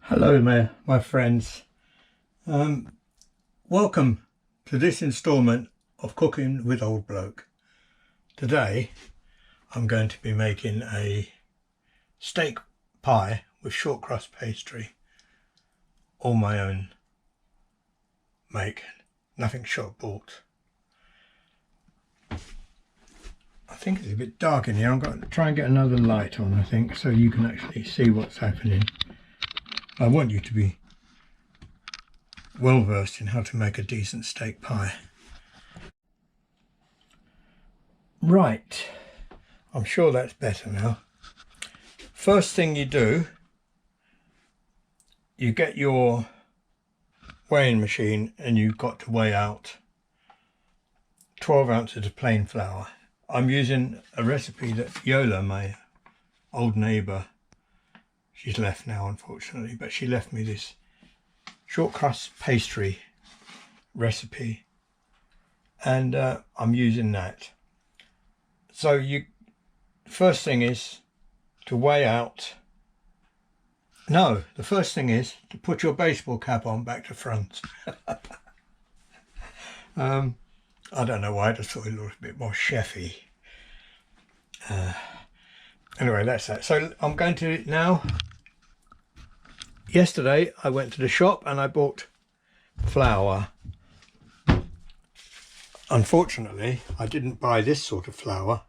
Hello my friends. Welcome to this instalment of Cooking with Old Bloke. Today I'm going to be making a steak pie with shortcrust pastry, all my own make, nothing shop bought. I think it's a bit dark in here. I'm going to try and get another light on, I think, so you can actually see what's happening. I want you to be well versed in how to make a decent steak pie. Right, I'm sure that's better now. First thing you do, you get your weighing machine and you've got to weigh out 12 ounces of plain flour. I'm using a recipe that Yola, my old neighbour, she's left now unfortunately, but she left me this shortcrust pastry recipe, and I'm using that. So first thing is to weigh out, no, the first thing is to put your baseball cap on back to front. I don't know why, I just thought it looked a bit more chefy. Anyway, that's that. So I'm going to now, yesterday I went to the shop and I bought flour. Unfortunately, I didn't buy this sort of flour.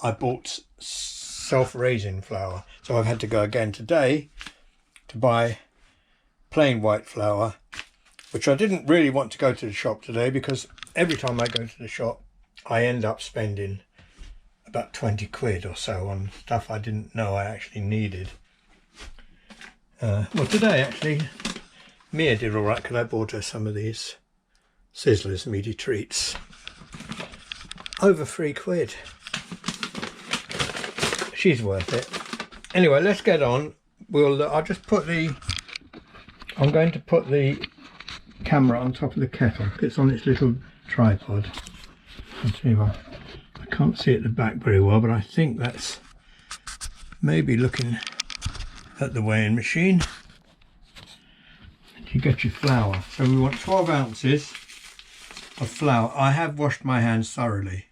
I bought self-raising flour. So I've had to go again today to buy plain white flour, which I didn't really want to go to the shop today because every time I go to the shop, I end up spending about 20 quid or so on stuff I didn't know I actually needed. Well, today actually Mia did all right because I bought her some of these Sizzlers meaty treats. Over 3 quid. She's worth it. Anyway, let's get on. I'm going to put the camera on top of the kettle. It's on its little tripod. I'll tell you what, I can't see at the back very well, but I think that's maybe looking at the weighing machine. You get your flour. So we want 12 ounces of flour. I have washed my hands thoroughly.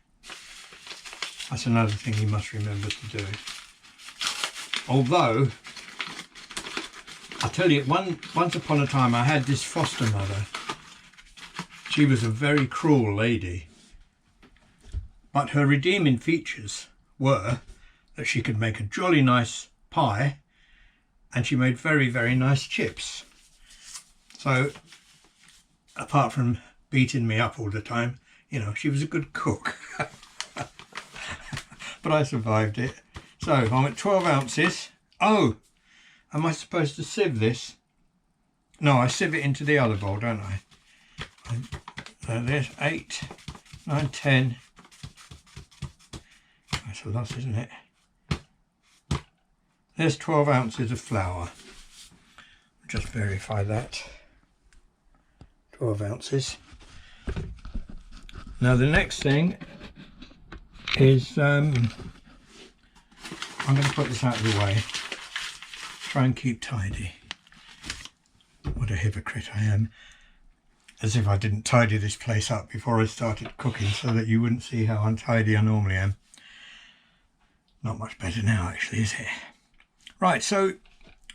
That's another thing you must remember to do. Although, I'll tell you, once upon a time I had this foster mother. She was a very cruel lady. But her redeeming features were that she could make a jolly nice pie and she made very, very nice chips. So, apart from beating me up all the time, you know, she was a good cook. But I survived it. So, I'm at 12 ounces. Oh, am I supposed to sieve this? No, I sieve it into the other bowl, don't I? There's 8, 9, 10. That's a lot, isn't it? There's 12 ounces of flour. Just verify that. 12 ounces. Now the next thing is, I'm going to put this out of the way. Try and keep tidy. What a hypocrite I am. As if I didn't tidy this place up before I started cooking so that you wouldn't see how untidy I normally am. Not much better now actually, is it? Right, so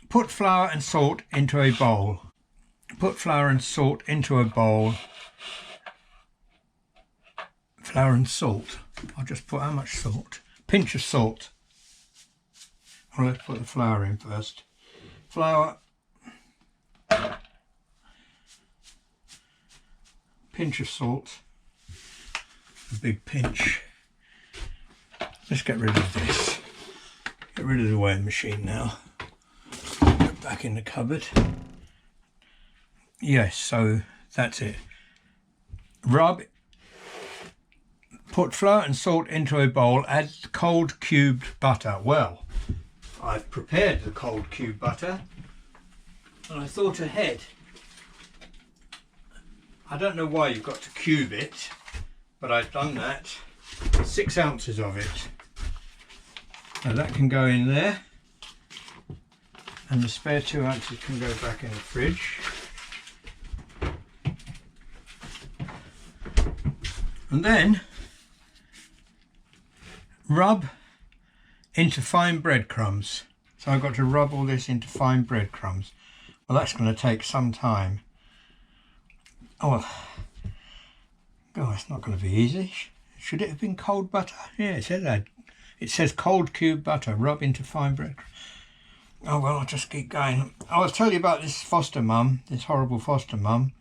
put flour and salt into a bowl. Put flour and salt into a bowl. Flour and salt. I'll just put how much salt? Pinch of salt. Well, let's put the flour in first. Flour. Pinch of salt. A big pinch. Let's get rid of this. Get rid of the weighing machine now. Put it back in the cupboard. Yes, so that's it. Put flour and salt into a bowl, add cold cubed butter. Well, I've prepared the cold cube butter and I thought ahead. I don't know why you've got to cube it, but I've done that. 6 ounces of it. Now that can go in there. And the spare 2 ounces can go back in the fridge. And then rub into fine breadcrumbs. So I've got to rub all this into fine breadcrumbs. Well, that's going to take some time. Oh, God, it's not going to be easy. Should it have been cold butter? Yeah, it says that. It says cold cube butter, rub into fine breadcrumbs. Oh, well, I'll just keep going. I'll tell you about this foster mum, this horrible foster mum,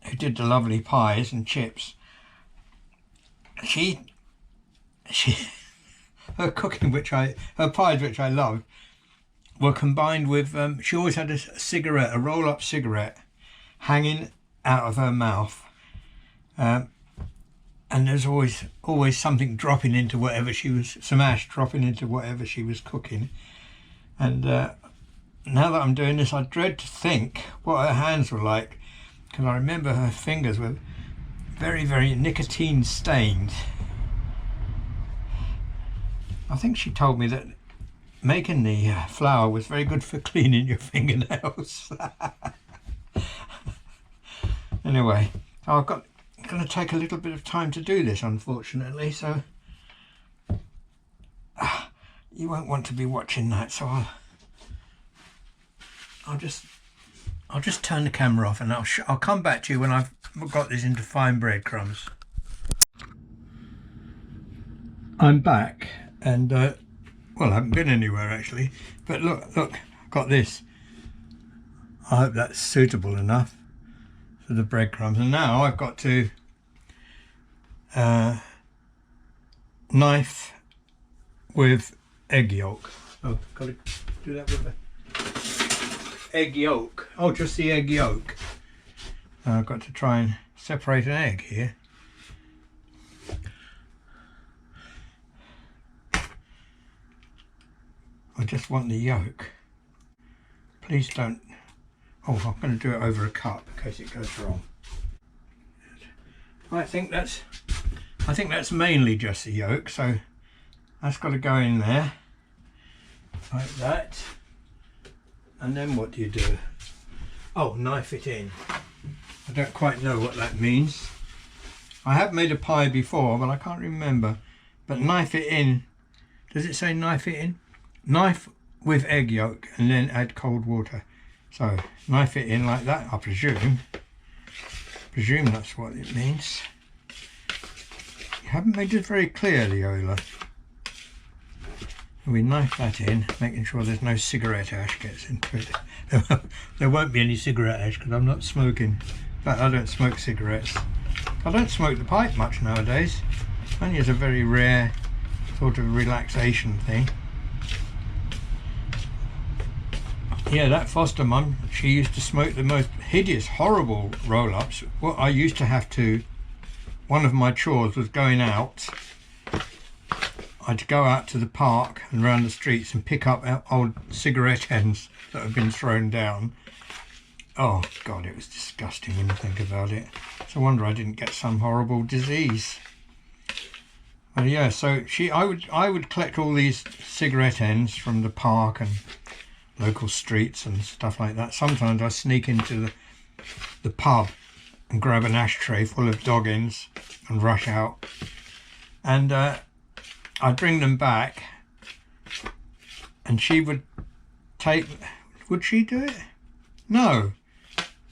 who did the lovely pies and chips. Her cooking, her pies, which I loved, were combined with, she always had a cigarette, a roll-up cigarette, hanging out of her mouth. And there's always something dropping into whatever she was, some ash dropping into whatever she was cooking. And now that I'm doing this, I dread to think what her hands were like, because I remember her fingers were very, very nicotine stained. I think she told me that making the flour was very good for cleaning your fingernails. Anyway, it's going to take a little bit of time to do this, unfortunately, so you won't want to be watching that, so I'll just turn the camera off, and I'll come back to you when I've got this into fine breadcrumbs. I'm back, and well, I haven't been anywhere actually, but look, I've got this. I hope that's suitable enough for the breadcrumbs. And now I've got to knife with egg yolk. Oh, got to do that with the egg yolk. Oh, just the egg yolk. I've got to try and separate an egg here. I just want the yolk. Please don't. Oh, I'm going to do it over a cup in case it goes wrong. I think that's mainly just the yolk, so that's got to go in there like that. And then what do you do? Oh, knife it in. I don't quite know what that means. I have made a pie before, but I can't remember. But knife it in. Does it say knife it in? Knife with egg yolk and then add cold water. So knife it in like that, I presume. Presume that's what it means. You haven't made it very clear, Leola. We knife that in, making sure there's no cigarette ash gets into it. There won't be any cigarette ash because I'm not smoking. In fact, I don't smoke cigarettes. I don't smoke the pipe much nowadays. Only as a very rare sort of relaxation thing. Yeah, that foster mum, she used to smoke the most hideous, horrible roll-ups. What I used to have to, one of my chores was going out. I'd go out to the park and round the streets and pick up old cigarette ends that had been thrown down. Oh God, it was disgusting when you think about it. It's a wonder I didn't get some horrible disease. But yeah, so I would collect all these cigarette ends from the park and local streets and stuff like that. Sometimes I sneak into the pub and grab an ashtray full of dog ends and rush out. And I'd bring them back, and she would take. Would she do it? No.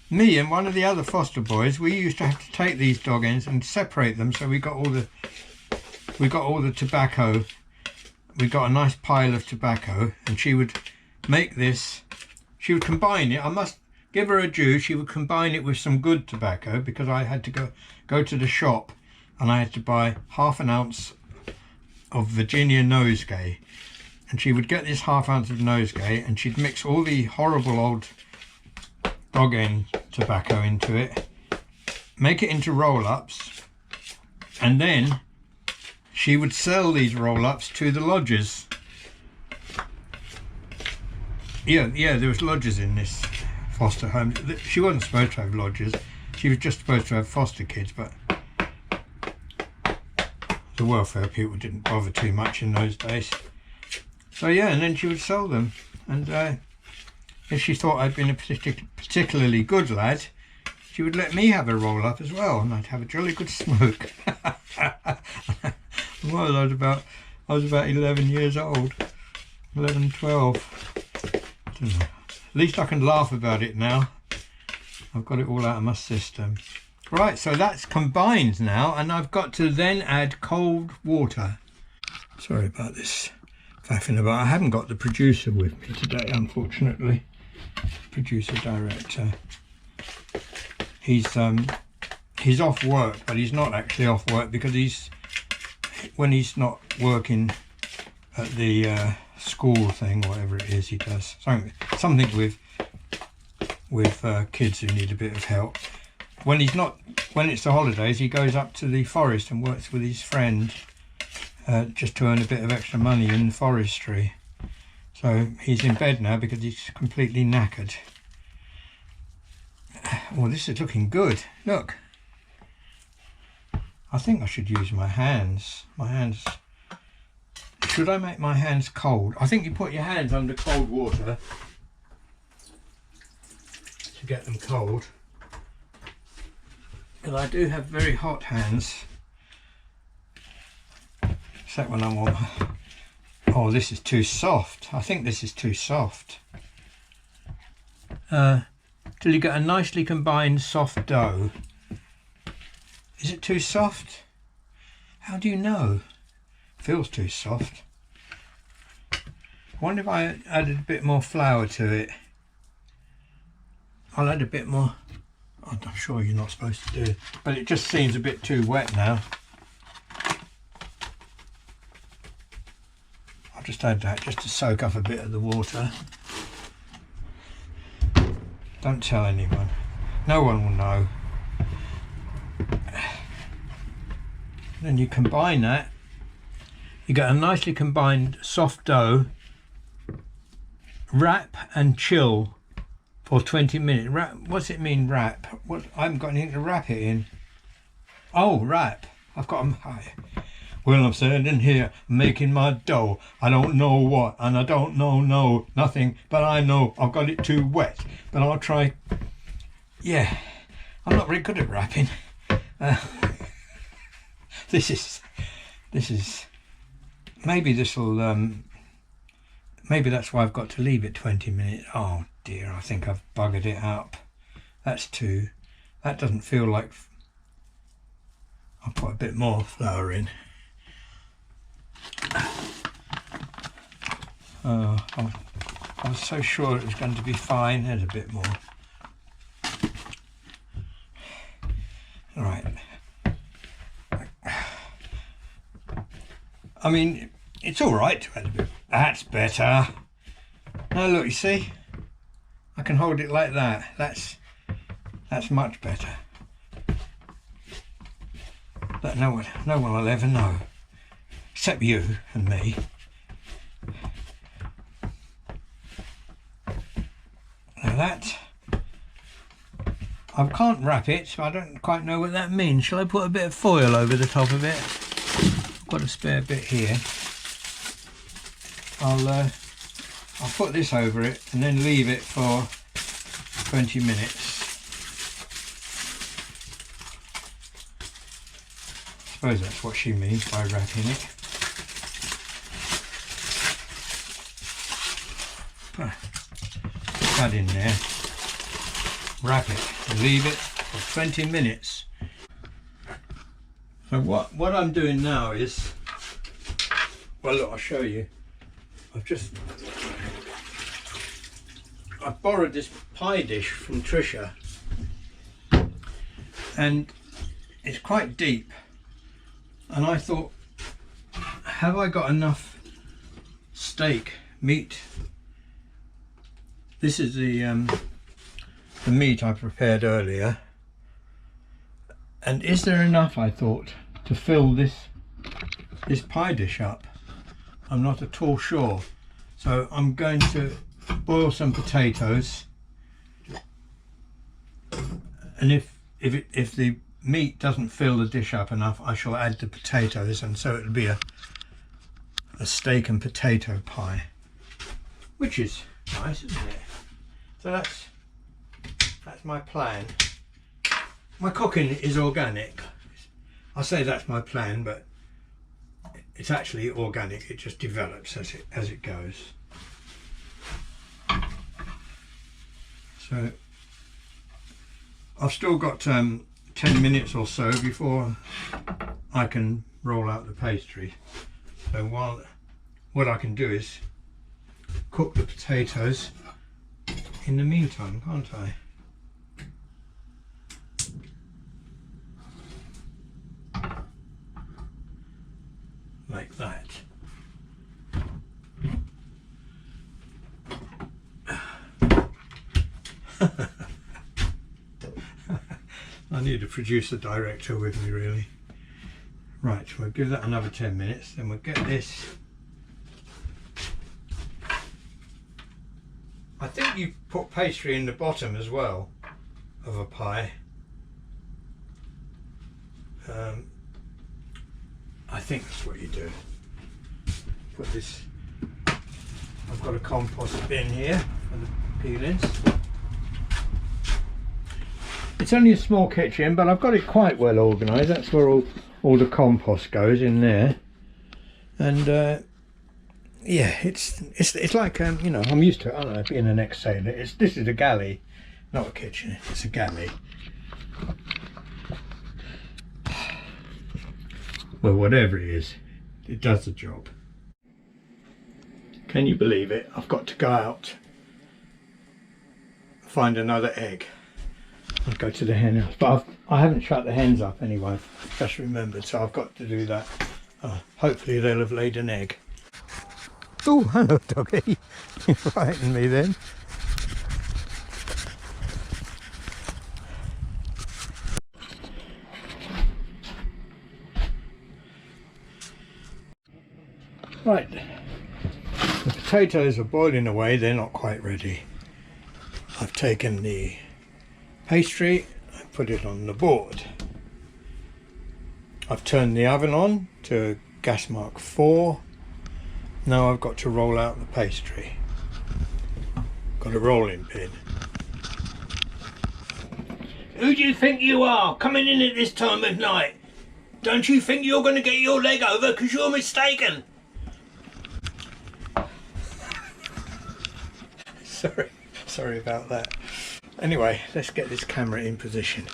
Me and one of the other foster boys, we used to have to take these dog ends and separate them, so we got all the tobacco. We got a nice pile of tobacco, and she would make this. She would combine it. I must give her a due. She would combine it with some good tobacco, because I had to go to the shop, and I had to buy half an ounce of Virginia nosegay, and she would get this half ounce of nosegay, and she'd mix all the horrible old dog end tobacco into it, make it into roll-ups, and then she would sell these roll-ups to the lodgers. Yeah, there was lodgers in this foster home. She wasn't supposed to have lodgers. She was just supposed to have foster kids, but the welfare people didn't bother too much in those days. So yeah, and then she would sell them. and if she thought I'd been a particularly good lad, she would let me have a roll up as well, and I'd have a jolly good smoke. Well, I was about 11 years old, 11, 12. I don't know. At least I can laugh about it now. I've got it all out of my system. Right, so that's combined now, and I've got to then add cold water. Sorry about this faffing about. I haven't got the producer with me today, unfortunately. Producer director. He's off work, but he's not actually off work because when he's not working at the school thing, whatever it is he does, something with kids who need a bit of help. When it's the holidays, he goes up to the forest and works with his friend just to earn a bit of extra money in forestry. So he's in bed now because he's completely knackered. Oh, this is looking good. Look. I think I should use my hands. Should I make my hands cold? I think you put your hands under cold water to get them cold. But I do have very hot hands. Except when I'm on... Oh, this is too soft. I think this is too soft. Till you get a nicely combined soft dough. Is it too soft? How do you know? Feels too soft. I wonder if I added a bit more flour to it. I'll add a bit more. I'm sure you're not supposed to do it, but it just seems a bit too wet now. I'll just add that just to soak up a bit of the water. Don't tell anyone. No one will know. Then you combine that. You get a nicely combined soft dough. Wrap and chill for 20 minutes. What's it mean, wrap? What? I haven't got anything to wrap it in. Oh, wrap. I've got them. Well, I'm standing here making my dough. I don't know what, and I don't know nothing, but I know I've got it too wet. But I'll try. Yeah, I'm not very good at wrapping. This is. Maybe this'll. Maybe that's why I've got to leave it 20 minutes. Oh dear, I think I've buggered it up. That doesn't feel like. I'll put a bit more flour in. Oh, I was so sure it was going to be fine. There's a bit more. All right. I mean, it's all right to add a bit. That's better. Now look, you see? I can hold it like that. That's much better. But no one will ever know. Except you and me. Now that, I can't wrap it, so I don't quite know what that means. Shall I put a bit of foil over the top of it? I've got a spare bit here. I'll put this over it and then leave it for 20 minutes. I suppose that's what she means by wrapping it. Put that in there, wrap it and leave it for 20 minutes. So what I'm doing now is, well look, I'll show you. I've borrowed this pie dish from Trisha and it's quite deep, and I thought, have I got enough steak meat? This is the meat I prepared earlier, and is there enough, I thought, to fill this pie dish up? I'm not at all sure, so I'm going to boil some potatoes, and if the meat doesn't fill the dish up enough, I shall add the potatoes, and so it'll be a steak and potato pie, which is nice, isn't it? So that's my plan. My cooking is organic. I say that's my plan, but it's actually organic. It just develops as it goes. So I've still got 10 minutes or so before I can roll out the pastry. So what I can do is cook the potatoes in the meantime, can't I? Like that. I need a producer director with me, really. Right, we'll give that another 10 minutes, then we'll get this. I think you put pastry in the bottom as well of a pie. I think that's what you do. Put this, I've got a compost bin here for the peelings. It's only a small kitchen, but I've got it quite well organised. That's where all the compost goes, in there. And yeah, it's like you know, I'm used to it, aren't I, being an ex-sailor. This is a galley, not a kitchen. It's a galley. Well, whatever it is, it does the job. Can you believe it? I've got to go out, find another egg. I'll go to the hen house, but I haven't shut the hens up anyway. I've just remembered, so I've got to do that. Hopefully they'll have laid an egg. Oh, hello doggy. You frightened me then. Right, the potatoes are boiling away. They're not quite ready. I've taken the pastry, I put it on the board. I've turned the oven on to gas mark 4. Now I've got to roll out the pastry. Got a rolling pin. Who do you think you are, coming in at this time of night? Don't you think you're going to get your leg over because you're mistaken? Sorry about that. Anyway, let's get this camera in position.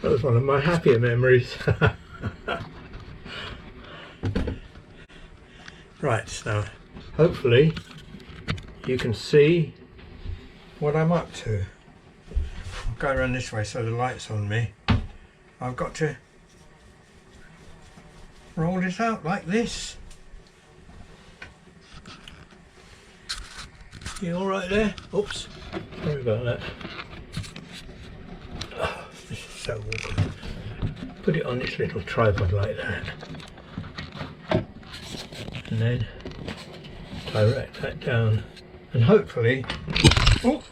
That was one of my happier memories. Right, so hopefully you can see what I'm up to. I'll go around this way so the light's on me. I've got to roll this out like this. You alright there? Oops, sorry about that. Oh, this is so awkward. Put it on this little tripod like that. And then direct that down. And hopefully... Oh,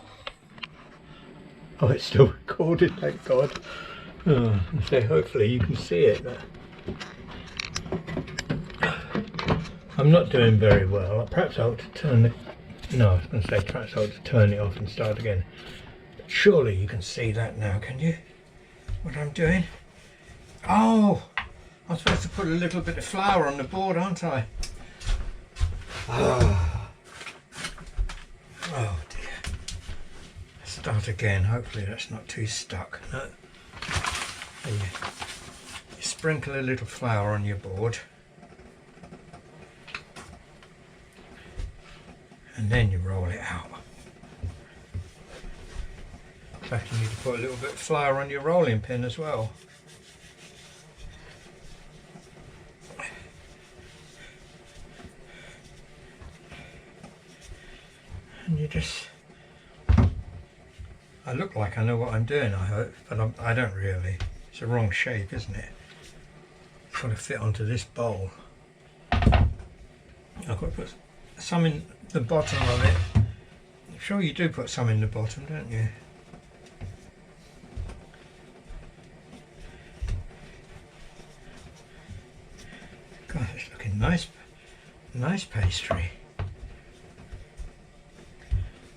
it's still recorded, thank God. Oh, I say hopefully you can see it. I'm not doing very well. Perhaps I ought to turn the... No, I was going to say perhaps I ought to turn it off and start again. But surely you can see that now, can you? What I'm doing? Oh! I'm supposed to put a little bit of flour on the board, aren't I? Oh dear. Let's start again. Hopefully that's not too stuck. No. There you sprinkle a little flour on your board. And then you roll it out. In fact, you need to put a little bit of flour on your rolling pin as well. And you just... I look like I know what I'm doing, I hope, but I don't really. It's the wrong shape, isn't it? It's got to fit onto this bowl. I've got to put some in the bottom of it. I'm sure you do put some in the bottom, don't you? nice pastry.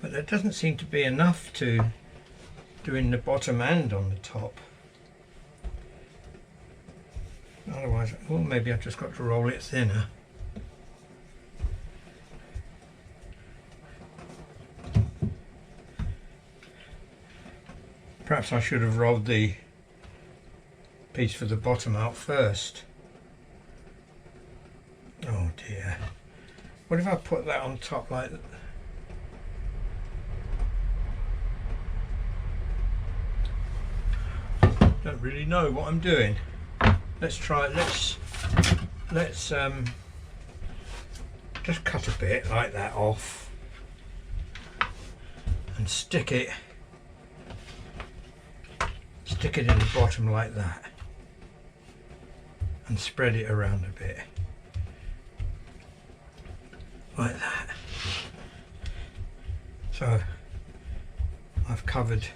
But there doesn't seem to be enough to do in the bottom and on the top. Otherwise, well, maybe I've just got to roll it thinner. Perhaps I should have rolled the piece for the bottom out first. Oh dear. What if I put that on top like that? Don't really know what I'm doing. Let's try it. Let's just cut a bit like that off and stick it in the bottom like that and spread it around a bit like that. So I've covered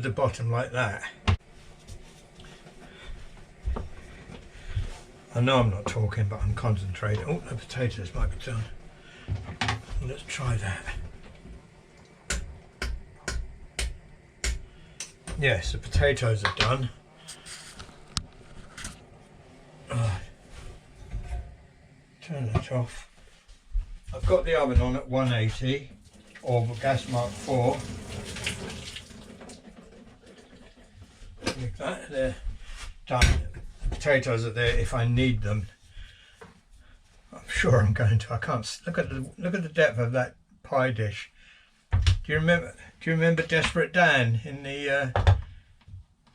the bottom like that. I know I'm not talking, but I'm concentrating. Oh, the potatoes might be done. Let's try that. Yes, the potatoes are done. Turn that off. I've got the oven on at 180 or gas mark 4. Like that, they're done. The potatoes are there if I need them. I'm sure I'm going to. I can't look at the depth of that pie dish. Do you remember Desperate Dan in the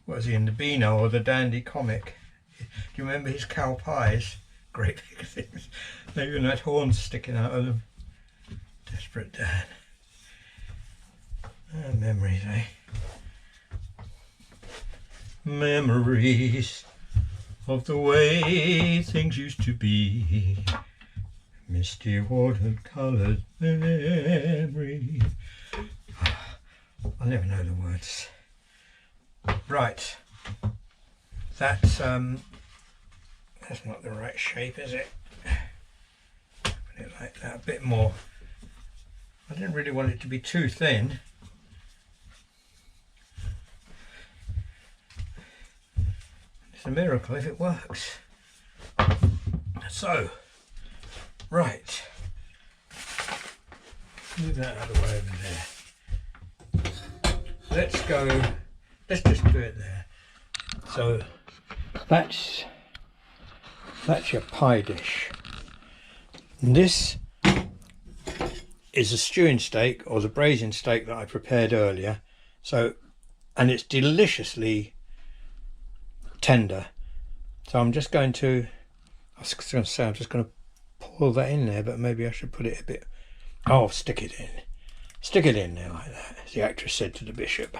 what was he, in the Beano or the Dandy comic? Do you remember his cow pies? Great big things. They even had horns sticking out of them. Desperate Dan. Memories, eh? Memories of the way things used to be. Misty watercolored memories. I'll never know the words. Right. That's not the right shape, is it? Put it like that, a bit more. I didn't really want it to be too thin. It's a miracle if it works. So, right. Move that out of the way over there. Let's just do it there. So, that's your pie dish. And this is a stewing steak or the braising steak that I prepared earlier. So, and it's deliciously tender. So I'm just going to, I'm just going to pour that in there, but maybe I should put it a bit, oh, stick it in there like that, as the actress said to the bishop.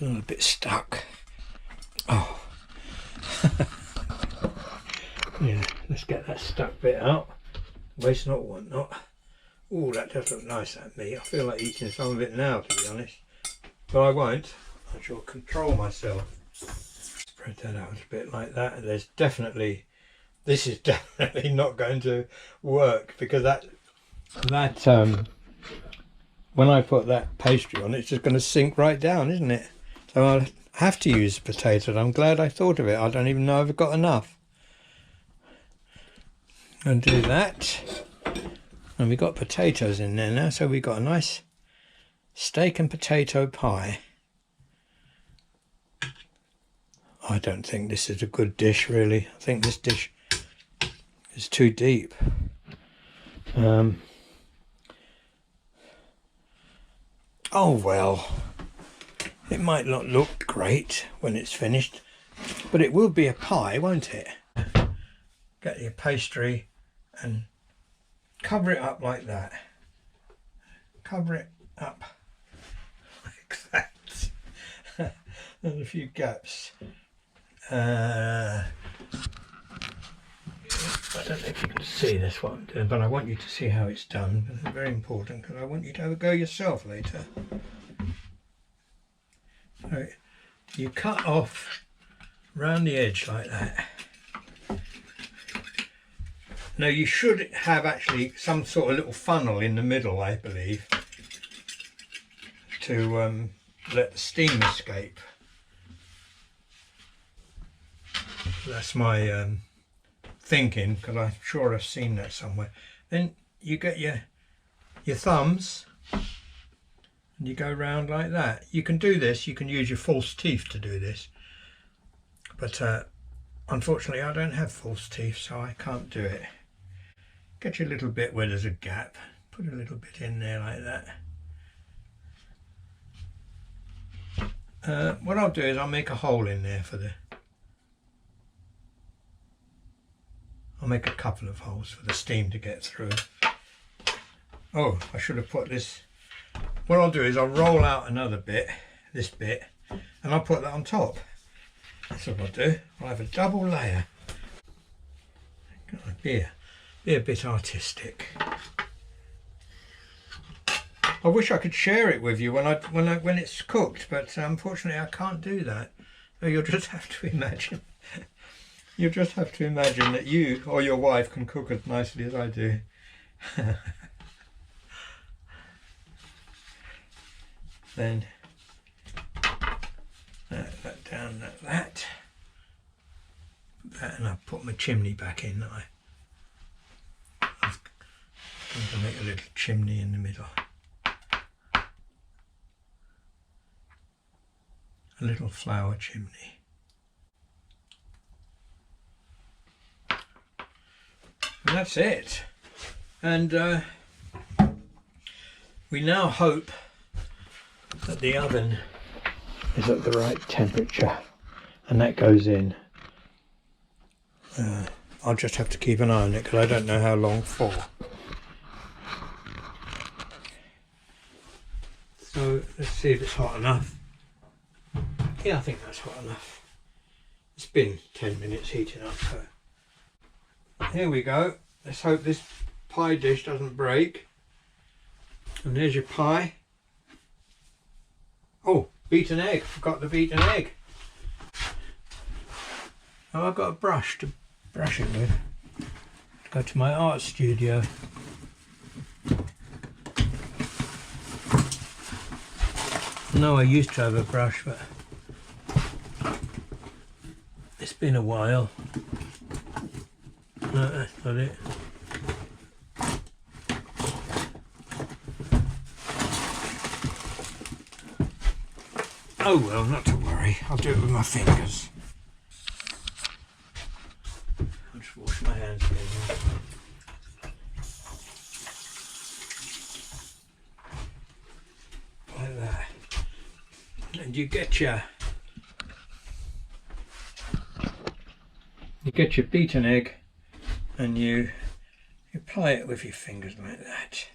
A bit stuck. Oh. Yeah, let's get that stuck bit out. Waste not, want not. Oh, that does look nice, that meat. I feel like eating some of it now, to be honest. But I won't. I shall control myself. Spread that out a bit like that. This is definitely not going to work, because that when I put that pastry on, it's just going to sink right down, isn't it? So I'll have to use potatoes. I'm glad I thought of it. I don't even know if I've got enough. And do that. And we've got potatoes in there now, so we've got a nice steak and potato pie. I don't think this is a good dish, really. I think this dish is too deep. Oh well, it might not look great when it's finished, but it will be a pie, won't it? Get your pastry and cover it up like that. Cover it up like that. And a few gaps. I don't know if you can see this, what I'm doing, but I want you to see how it's done. It's very important, because I want you to have a go yourself later. So you cut off round the edge like that. Now you should have actually some sort of little funnel in the middle, I believe, to let the steam escape. That's my thinking, because I'm sure I've seen that somewhere. Then you get your thumbs and you go round like that. You can do this, you can use your false teeth to do this, but unfortunately I don't have false teeth, so I can't do it. Get your little bit where there's a gap, put a little bit in there like that. What I'll do is I'll make a hole in there I'll make a couple of holes for the steam to get through. Oh, I should have put this. What I'll do is I'll roll out another bit, this bit, and I'll put that on top. That's what I'll do. I'll have a double layer. Be a bit artistic. I wish I could share it with you when it's cooked, but unfortunately I can't do that. So you'll just have to imagine. You'll just have to imagine that you or your wife can cook as nicely as I do. Then that down like that. And I'll put my chimney back in. I'm going to make a little chimney in the middle. A little flower chimney. And that's it. And we now hope that the oven is at the right temperature, and that goes in. I'll just have to keep an eye on it because I don't know how long for. So let's see if it's hot enough. Yeah, I think that's hot enough. It's been 10 minutes heating up, so here we go. Let's hope this pie dish doesn't break. And there's your pie. Oh, beaten egg. Forgot the beaten egg. Oh, I've got a brush to brush it with. Go to my art studio. No, I used to have a brush, but it's been a while. No, that's not it. Oh well, not to worry. I'll do it with my fingers. I'll just wash my hands again. Like that. And you get your beaten egg, and you apply it with your fingers like that.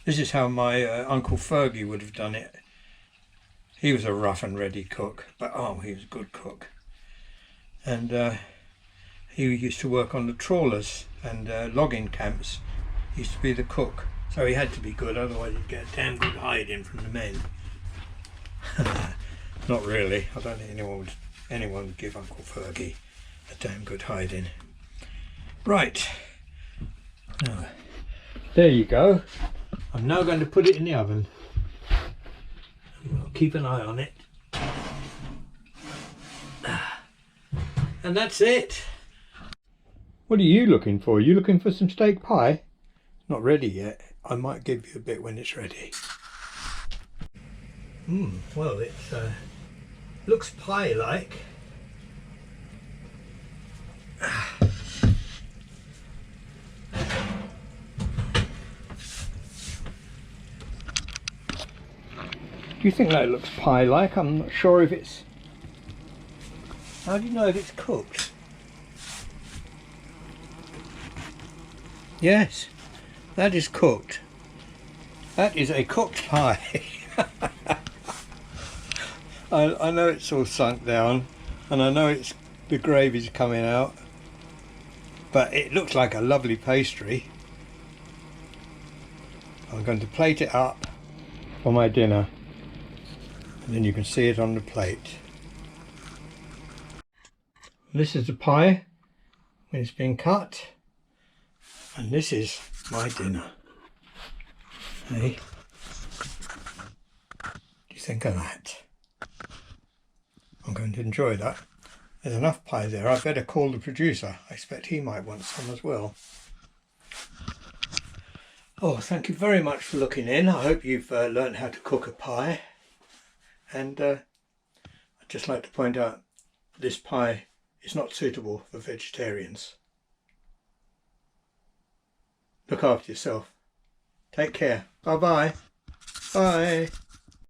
This is how my Uncle Fergie would have done it. He was a rough and ready cook, but oh, he was a good cook. And he used to work on the trawlers and logging camps. He used to be the cook, so he had to be good, otherwise he'd get a damn good hiding from the men. Not really. I don't think anyone would give Uncle Fergie a damn good hiding. Right. Now, there you go. I'm now going to put it in the oven. I'll keep an eye on it. And that's it. What are you looking for? Are you looking for some steak pie? Not ready yet. I might give you a bit when it's ready. Well, it looks pie-like. Do you think that looks pie-like? I'm not sure if it's... How do you know if it's cooked? Yes, that is cooked. That is a cooked pie. I know it's all sunk down, and I know the gravy's coming out, but it looks like a lovely pastry. I'm going to plate it up for my dinner. and then you can see it on the plate. This is the pie when it's been cut, and this is my dinner. Hey, what do you think of that? I'm going to enjoy that. There's enough pie there. I better call the producer. I expect he might want some as well. Oh, thank you very much for looking in. I hope you've learned how to cook a pie. And I'd just like to point out this pie is not suitable for vegetarians. Look after yourself. Take care. Bye-bye. Bye.